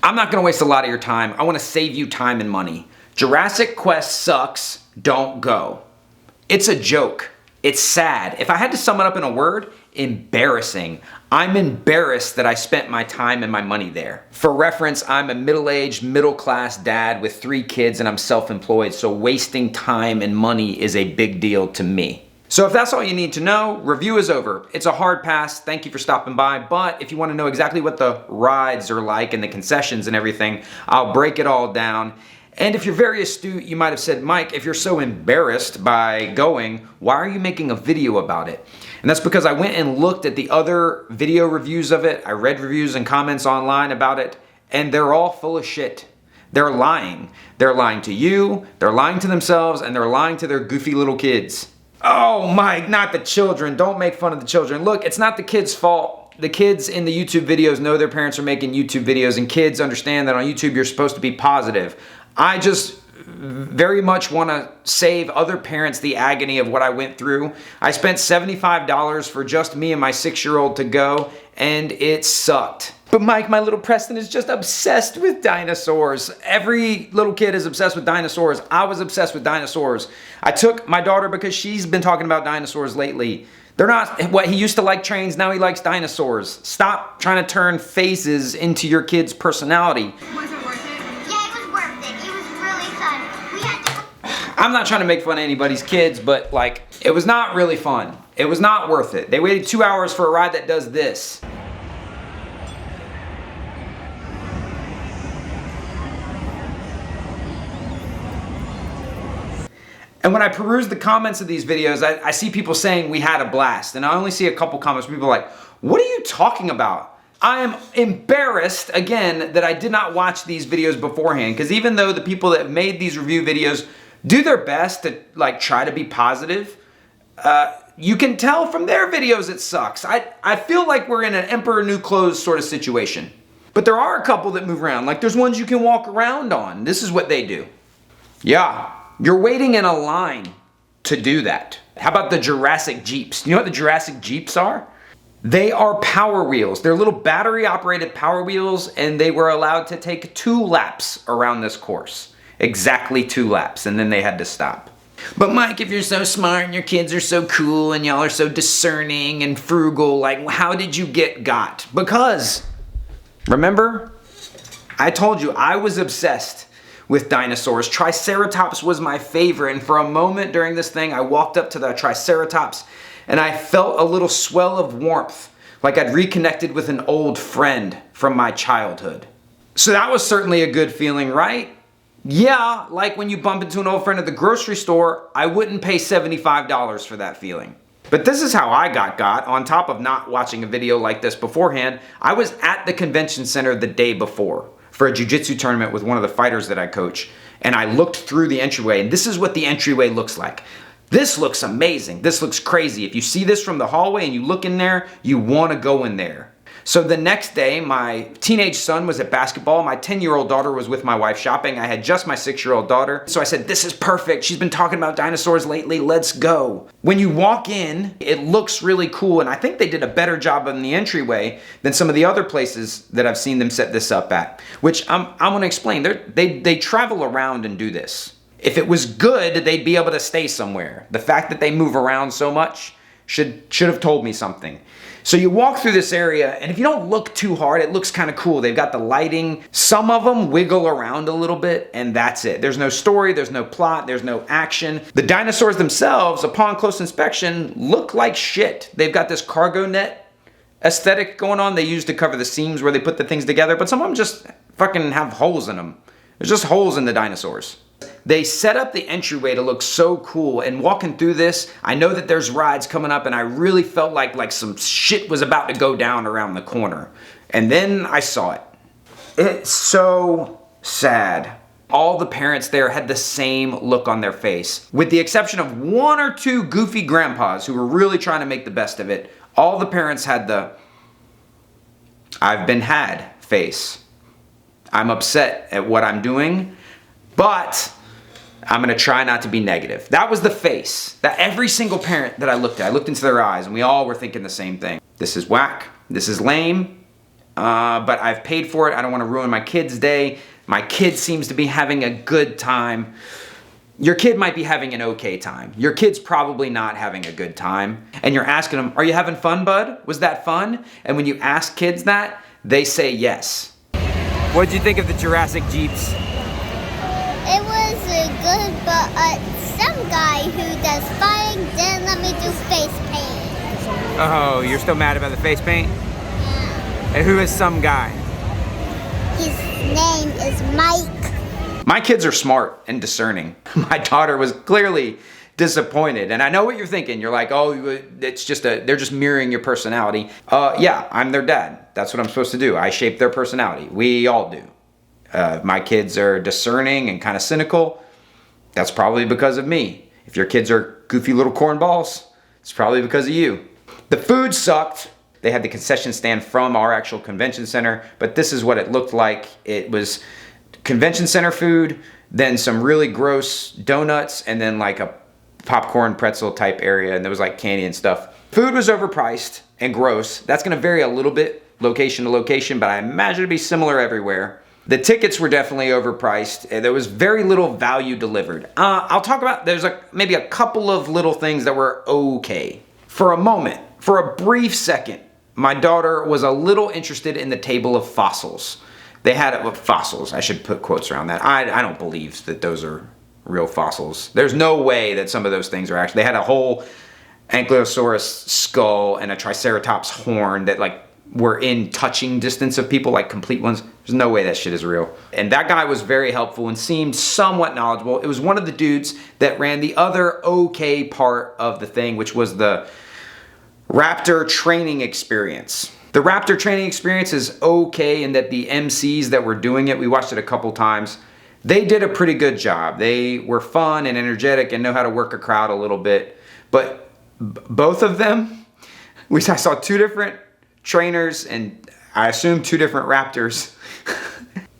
I'm not gonna waste a lot of your time. I wanna save you time and money. Jurassic Quest sucks, don't go. It's a joke. It's sad. If I had to sum it up in a word, embarrassing. I'm embarrassed that I spent my time and my money there. For reference, I'm a middle-aged, middle-class dad with 3 kids and I'm self-employed, so wasting time and money is a big deal to me. So if that's all you need to know, review is over. It's a hard pass, thank you for stopping by, but if you want to know exactly what the rides are like and the concessions and everything, I'll break it all down. And if you're very astute, you might have said, Mike, if you're so embarrassed by going, why are you making a video about it? And that's because I went and looked at the other video reviews of it. I read reviews and comments online about it, and they're all full of shit. They're lying. They're lying to you, they're lying to themselves, and they're lying to their goofy little kids. Oh, Mike, not the children. Don't make fun of the children. Look, it's not the kids' fault. The kids in the YouTube videos know their parents are making YouTube videos, and kids understand that on YouTube you're supposed to be positive. I just very much want to save other parents the agony of what I went through. I spent $75 for just me and my 6-year-old to go, and it sucked. But Mike, my little Preston is just obsessed with dinosaurs. Every little kid is obsessed with dinosaurs. I was obsessed with dinosaurs. I took my daughter because she's been talking about dinosaurs lately. They're not what he used to like trains, now he likes dinosaurs. Stop trying to turn phases into your kid's personality. Was it worth it? Yeah, it was worth it. It was really fun. We had to... I'm not trying to make fun of anybody's kids, but like, it was not really fun. It was not worth it. They waited 2 hours for a ride that does this. And when I peruse the comments of these videos, I see people saying we had a blast. And I only see a couple comments where people are like, what are you talking about? I am embarrassed, again, that I did not watch these videos beforehand. Because even though the people that made these review videos do their best to like try to be positive, you can tell from their videos it sucks. I feel like we're in an Emperor New Clothes sort of situation. But there are a couple that move around. Like there's ones you can walk around on. This is what they do. Yeah. You're waiting in a line to do that. How about the Jurassic Jeeps? You know what the Jurassic Jeeps are? They are power wheels. They're little battery operated power wheels, and they were allowed to take 2 laps around this course. Exactly 2 laps, and then they had to stop. But Mike, if you're so smart and your kids are so cool and y'all are so discerning and frugal, like how did you get got? Because, remember, I told you I was obsessed with dinosaurs. Triceratops was my favorite, and for a moment during this thing, I walked up to the Triceratops and I felt a little swell of warmth, like I'd reconnected with an old friend from my childhood. So that was certainly a good feeling, right? Yeah, like when you bump into an old friend at the grocery store, I wouldn't pay $75 for that feeling. But this is how I got on top of not watching a video like this beforehand. I was at the convention center the day before for a jiu-jitsu tournament with one of the fighters that I coach. And I looked through the entryway, and this is what the entryway looks like. This looks amazing. This looks crazy. If you see this from the hallway and you look in there, you want to go in there. So the next day, my teenage son was at basketball. My 10-year-old daughter was with my wife shopping. I had just my 6-year-old daughter. So I said, this is perfect. She's been talking about dinosaurs lately. Let's go. When you walk in, it looks really cool. And I think they did a better job in the entryway than some of the other places that I've seen them set this up at, which I'm going to explain. They travel around and do this. If it was good, they'd be able to stay somewhere. The fact that they move around so much should have told me something. So you walk through this area, and if you don't look too hard, it looks kind of cool. They've got the lighting. Some of them wiggle around a little bit, and that's it. There's no story, there's no plot, there's no action. The dinosaurs themselves, upon close inspection, look like shit. They've got this cargo net aesthetic going on they use to cover the seams where they put the things together, but some of them just fucking have holes in them. There's just holes in the dinosaurs. They set up the entryway to look so cool, and walking through this, I know that there's rides coming up, and I really felt like some shit was about to go down around the corner. And then I saw it. It's so sad. All the parents there had the same look on their face. With the exception of 1 or 2 goofy grandpas who were really trying to make the best of it, all the parents had the I've been had face. I'm upset at what I'm doing, but I'm gonna try not to be negative. That was the face that every single parent that I looked into their eyes, and we all were thinking the same thing. This is whack, this is lame, but I've paid for it. I don't want to ruin my kid's day. My kid seems to be having a good time. Your kid might be having an okay time. Your kid's probably not having a good time. And you're asking them, are you having fun, bud? Was that fun? And when you ask kids that, they say yes. What did you think of the Jurassic Jeeps? It was good, but some guy who does flying didn't let me do face paint. Oh, you're still mad about the face paint? Yeah. And who is some guy? His name is Mike. My kids are smart and discerning. My daughter was clearly disappointed. And I know what you're thinking. You're like, oh, it's just they're just mirroring your personality. Yeah, I'm their dad. That's what I'm supposed to do. I shape their personality. We all do. My kids are discerning and kind of cynical. That's probably because of me. If your kids are goofy little cornballs, it's probably because of you. The food sucked. They had the concession stand from our actual convention center, but this is what it looked like. It was convention center food, then some really gross donuts, and then like a popcorn pretzel type area, and there was like candy and stuff. Food was overpriced and gross. That's gonna vary a little bit location to location, but I imagine it'd be similar everywhere. The tickets were definitely overpriced. There was very little value delivered. I'll talk about, there's maybe a couple of little things that were okay. For a moment, for a brief second, my daughter was a little interested in the table of fossils. They had fossils. I should put quotes around that. I don't believe that those are real fossils. There's no way that some of those things are actually. They had a whole Ankylosaurus skull and a Triceratops horn that like were in touching distance of people, like complete ones. There's no way that shit is real. And that guy was very helpful and seemed somewhat knowledgeable. It was one of the dudes that ran the other okay part of the thing, which was the Raptor training experience. The Raptor training experience is okay in that the MCs that were doing it, we watched it a couple times, they did a pretty good job. They were fun and energetic and know how to work a crowd a little bit. But both of them, I saw two different trainers and I assume two different Raptors.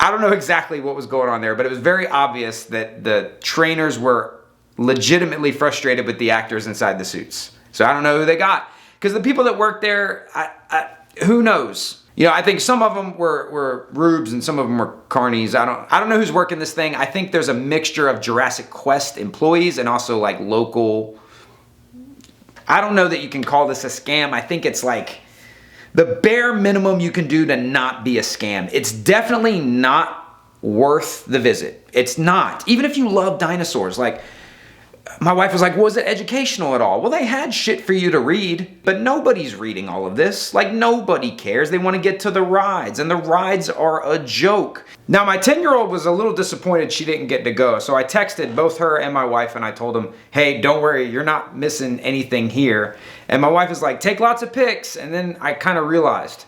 I don't know exactly what was going on there, but it was very obvious that the trainers were legitimately frustrated with the actors inside the suits. So I don't know who they got. Because the people that work there, who knows? You know, I think some of them were rubes and some of them were carnies. I don't know who's working this thing. I think there's a mixture of Jurassic Quest employees and also like local. I don't know that you can call this a scam. I think it's like the bare minimum you can do to not be a scam. It's definitely not worth the visit. It's not. Even if you love dinosaurs, like my wife was like, was it educational at all? Well, they had shit for you to read, but nobody's reading all of this. Like, nobody cares. They want to get to the rides, and the rides are a joke. Now, my 10-year-old was a little disappointed she didn't get to go, so I texted both her and my wife, and I told them, hey, don't worry, you're not missing anything here. And my wife was like, take lots of pics, and then I kind of realized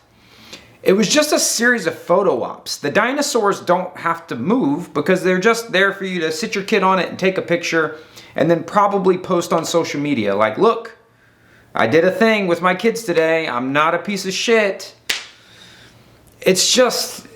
it was just a series of photo ops. The dinosaurs don't have to move because they're just there for you to sit your kid on it and take a picture and then probably post on social media like, look, I did a thing with my kids today. I'm not a piece of shit. It's just,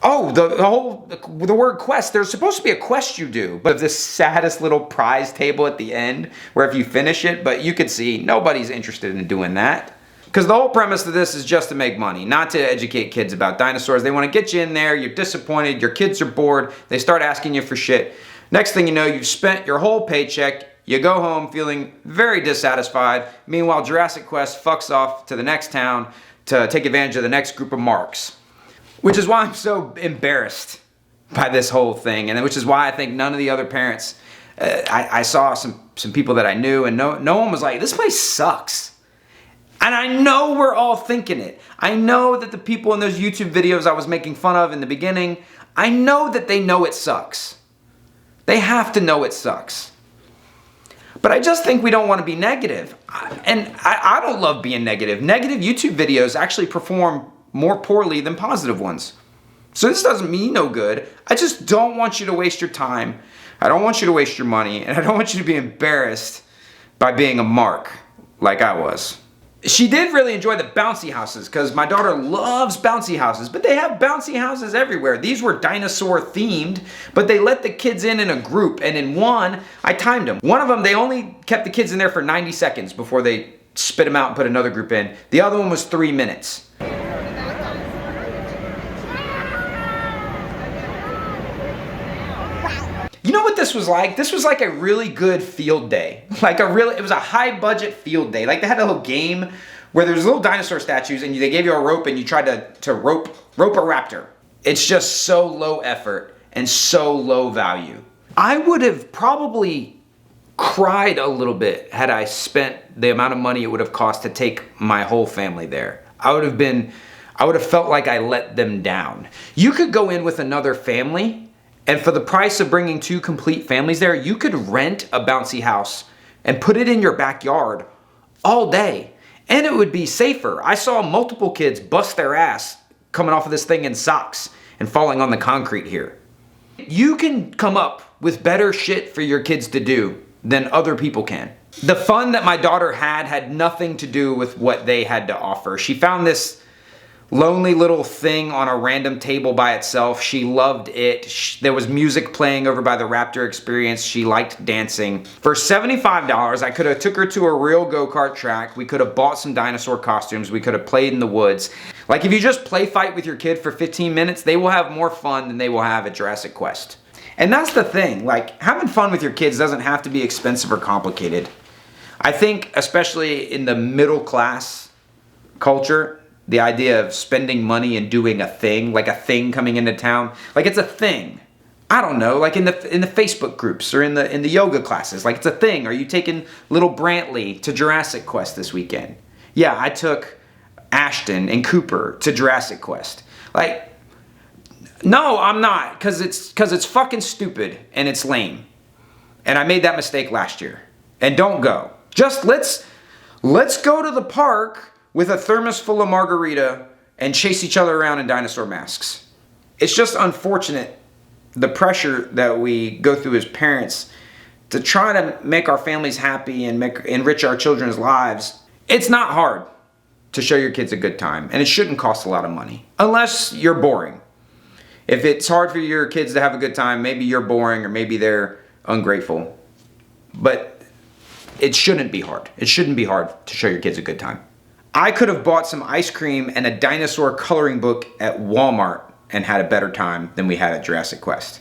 oh, the word quest, there's supposed to be a quest you do, but this saddest little prize table at the end where if you finish it, but you could see nobody's interested in doing that. Because the whole premise of this is just to make money, not to educate kids about dinosaurs. They want to get you in there, you're disappointed, your kids are bored, they start asking you for shit. Next thing you know, you've spent your whole paycheck, you go home feeling very dissatisfied. Meanwhile, Jurassic Quest fucks off to the next town to take advantage of the next group of marks. Which is why I'm so embarrassed by this whole thing, and which is why I think none of the other parents, I saw some people that I knew, and no one was like, this place sucks. And I know we're all thinking it. I know that the people in those YouTube videos I was making fun of in the beginning, I know that they know it sucks. They have to know it sucks. But I just think we don't want to be negative. And I don't love being negative. Negative YouTube videos actually perform more poorly than positive ones. So this doesn't mean no good. I just don't want you to waste your time. I don't want you to waste your money. And I don't want you to be embarrassed by being a mark like I was. She did really enjoy the bouncy houses because my daughter loves bouncy houses, but they have bouncy houses everywhere. These were dinosaur themed, but they let the kids in a group, and in one, I timed them. One of them, they only kept the kids in there for 90 seconds before they spit them out and put another group in. The other one was 3 minutes. this was like? This was like a really good field day. It was a high budget field day. Like they had a little game where there's little dinosaur statues and they gave you a rope and you tried to rope a raptor. It's just so low effort and so low value. I would have probably cried a little bit had I spent the amount of money it would have cost to take my whole family there. I would have felt like I let them down. You could go in with another family, and for the price of bringing 2 complete families there, you could rent a bouncy house and put it in your backyard all day, and it would be safer. I saw multiple kids bust their ass coming off of this thing in socks and falling on the concrete here. You can come up with better shit for your kids to do than other people can. The fun that my daughter had nothing to do with what they had to offer. She found this lonely little thing on a random table by itself. She loved it. There was music playing over by the Raptor experience. She liked dancing. For $75, I could have took her to a real go-kart track. We could have bought some dinosaur costumes. We could have played in the woods. Like if you just play fight with your kid for 15 minutes, they will have more fun than they will have at Jurassic Quest. And that's the thing, like having fun with your kids doesn't have to be expensive or complicated. I think especially in the middle class culture, the idea of spending money and doing a thing, like a thing coming into town, like it's a thing. I don't know, like in the Facebook groups or in the yoga classes, like it's a thing. Are you taking little Brantley to Jurassic Quest this weekend? Yeah, I took Ashton and Cooper to Jurassic Quest. Like, no, I'm not, because it's fucking stupid and it's lame. And I made that mistake last year. And don't go. Just let's go to the park with a thermos full of margarita and chase each other around in dinosaur masks. It's just unfortunate the pressure that we go through as parents to try to make our families happy and enrich our children's lives. It's not hard to show your kids a good time, and it shouldn't cost a lot of money, unless you're boring. If it's hard for your kids to have a good time, maybe you're boring or maybe they're ungrateful. But it shouldn't be hard. It shouldn't be hard to show your kids a good time. I could have bought some ice cream and a dinosaur coloring book at Walmart and had a better time than we had at Jurassic Quest.